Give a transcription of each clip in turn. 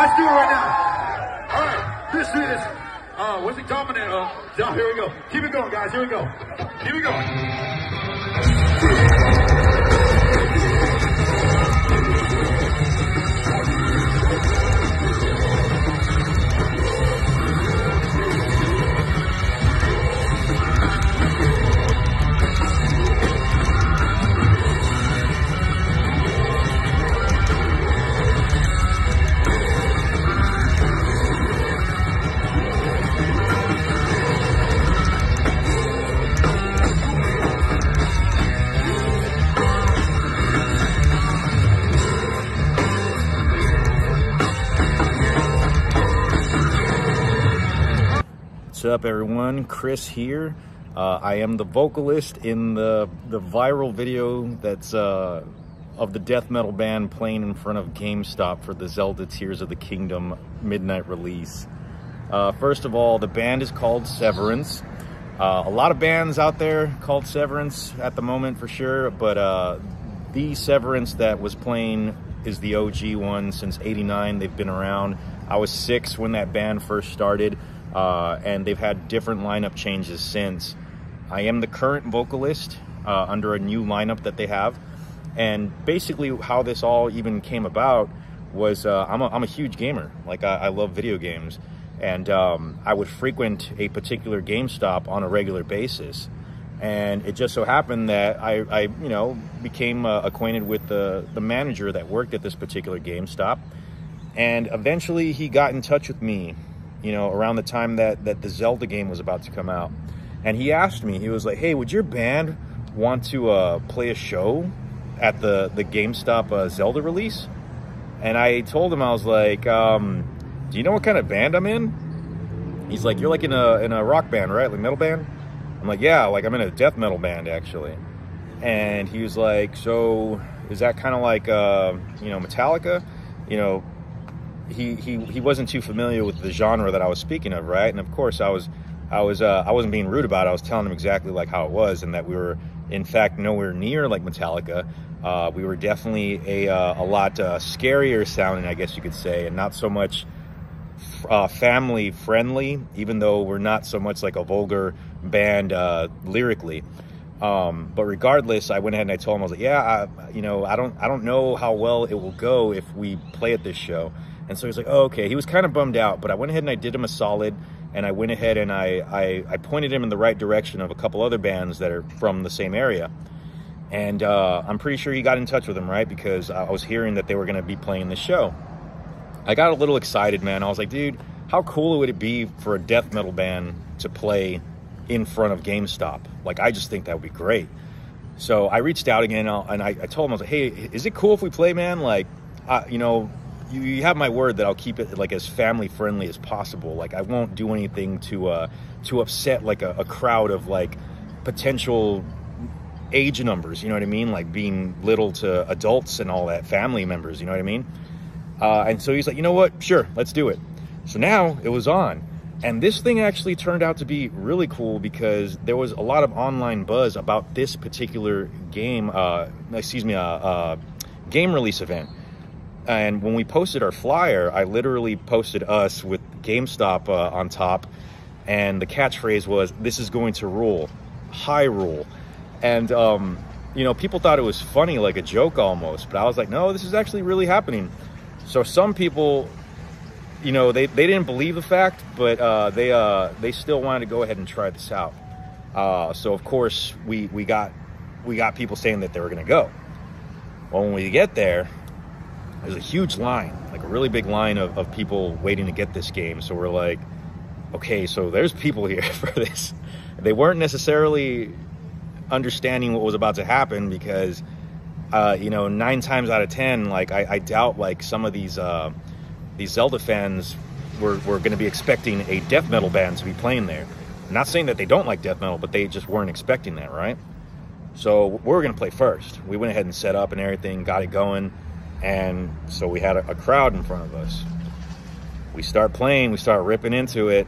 Let's do it right now. All right, this is, what's it dominant? Here we go. Keep it going, guys. Here we go. Here we go. What's up, everyone? Chris here. I am the vocalist in the viral video that's of the death metal band playing in front of GameStop for the Zelda Tears of the Kingdom midnight release. First of all, the band is called Severance. A lot of bands out there called Severance at the moment for sure, but the Severance that was playing is the OG one. Since '89 they've been around. I was 6 when that band first started. And they've had different lineup changes since. I am the current vocalist under a new lineup that they have. And basically how this all even came about was I'm a huge gamer. Like I love video games. And I would frequent a particular GameStop on a regular basis. And it just so happened that I became acquainted with the manager that worked at this particular GameStop. And eventually he got in touch with me, around the time that the Zelda game was about to come out. And he asked me, he was like, hey, would your band want to play a show at the GameStop Zelda release? And I told him, I was like, do you know what kind of band I'm in? He's like, you're like in a rock band, right? Like metal band? I'm like, yeah, like I'm in a death metal band, actually. And he was like, so is that kind of like, Metallica? He wasn't too familiar with the genre that I was speaking of, right? And of course I wasn't being rude about it. I was telling him exactly like how it was, and that we were in fact nowhere near like Metallica. We were definitely a lot scarier sounding, I guess you could say, and not so much family friendly, even though we're not so much like a vulgar band lyrically. But regardless, I went ahead and I told him, I was like, yeah, I don't know how well it will go if we play at this show. And so he's like, oh, okay. He was kind of bummed out, but I went ahead and I did him a solid, and I went ahead and I pointed him in the right direction of a couple other bands that are from the same area. And I'm pretty sure he got in touch with them, right? Because I was hearing that they were going to be playing the show. I got a little excited, man. I was like, dude, how cool would it be for a death metal band to play in front of GameStop? Like, I just think that would be great. So I reached out again, and I told him, I was like, hey, is it cool if we play, man? Like, you have my word that I'll keep it like as family friendly as possible. Like, I won't do anything to upset like a crowd of like potential age numbers, you know what I mean? Like being little to adults and all that, family members, you know what I mean? And so he's like, you know what? Sure, let's do it. So now it was on. And this thing actually turned out to be really cool because there was a lot of online buzz about this particular game, game release event. And when we posted our flyer, I literally posted us with GameStop on top. And the catchphrase was, this is going to rule, high rule. And, people thought it was funny, like a joke almost. But I was like, no, this is actually really happening. So some people, they didn't believe the fact, but they still wanted to go ahead and try this out. So, of course, we got people saying that they were going to go. Well, when we get there, there's a huge line, like a really big line of people waiting to get this game. So we're like, okay, so there's people here for this. They weren't necessarily understanding what was about to happen because, 9 times out of 10, like I doubt like some of these Zelda fans were going to be expecting a death metal band to be playing there. I'm not saying that they don't like death metal, but they just weren't expecting that, right? So we were going to play first. We went ahead and set up and everything, got it going. And so we had a crowd in front of us. We start playing, we start ripping into it,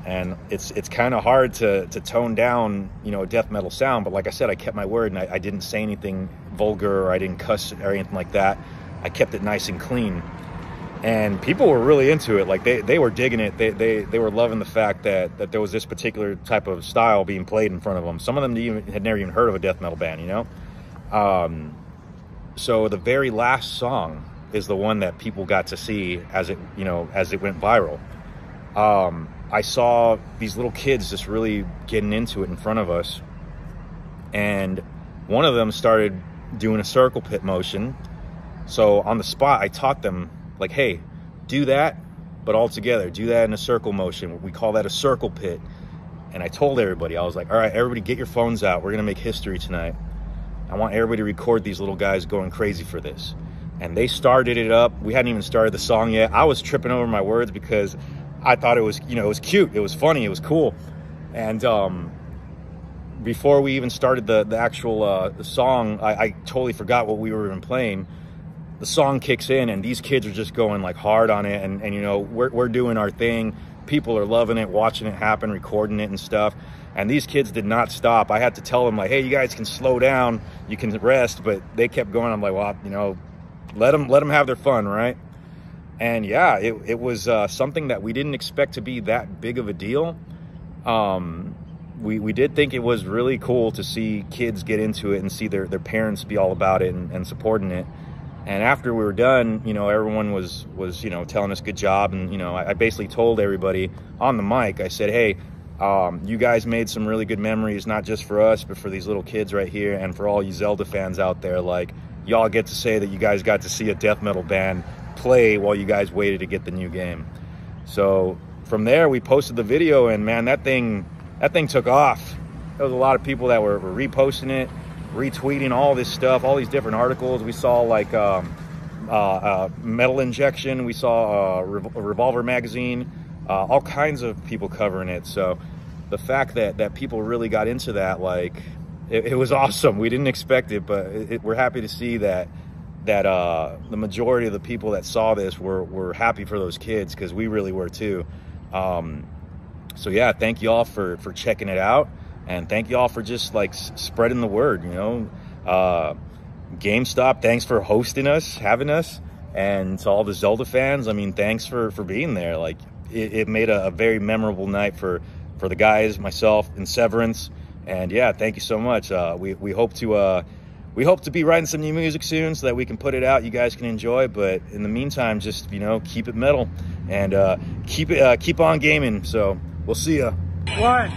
and it's kind of hard to tone down, a death metal sound. But like I said, I kept my word, and I didn't say anything vulgar, or I didn't cuss or anything like that. I kept it nice and clean. And people were really into it. Like they were digging it. They were loving the fact that there was this particular type of style being played in front of them. Some of them had never even heard of a death metal band, you know? So the very last song is the one that people got to see as it went viral. I saw these little kids just really getting into it in front of us. And one of them started doing a circle pit motion. So on the spot, I taught them, like, hey, do that, but all together. Do that in a circle motion. We call that a circle pit. And I told everybody, I was like, all right, everybody get your phones out. We're going to make history tonight. I want everybody to record these little guys going crazy for this. And they started it up. We hadn't even started the song yet. I was tripping over my words because I thought it was, it was cute. It was funny. It was cool. And before we even started the actual song, I totally forgot what we were even playing. The song kicks in and these kids are just going like hard on it. And we're doing our thing. People are loving it, watching it happen, recording it and stuff. And these kids did not stop. I had to tell them, like, hey, you guys can slow down. You can rest. But they kept going. I'm like, well, let them have their fun, right? And yeah, it was something that we didn't expect to be that big of a deal. We did think it was really cool to see kids get into it and see their parents be all about it and supporting it. And after we were done, everyone was telling us good job. And, I basically told everybody on the mic, I said, hey, you guys made some really good memories, not just for us, but for these little kids right here. And for all you Zelda fans out there, like, y'all get to say that you guys got to see a death metal band play while you guys waited to get the new game. So from there, we posted the video, and man, that thing took off. There was a lot of people that were reposting it, retweeting all this stuff, all these different articles. We saw like Metal Injection, we saw a Revolver magazine, all kinds of people covering it. So the fact that people really got into that, like, it was awesome. We didn't expect it, but we're happy to see that the majority of the people that saw this were happy for those kids, because we really were too. So yeah, thank you all for checking it out. And thank you all for just like spreading the word, GameStop, thanks for hosting us, having us. And to all the Zelda fans, I mean, thanks for being there. Like, it made a very memorable night for the guys, myself, and Severance. And yeah, thank you so much. We hope to be writing some new music soon so that we can put it out, you guys can enjoy. But in the meantime, just keep it metal and keep on gaming. So we'll see ya. One.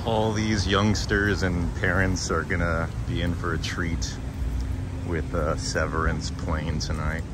All these youngsters and parents are gonna be in for a treat with Severance playing tonight.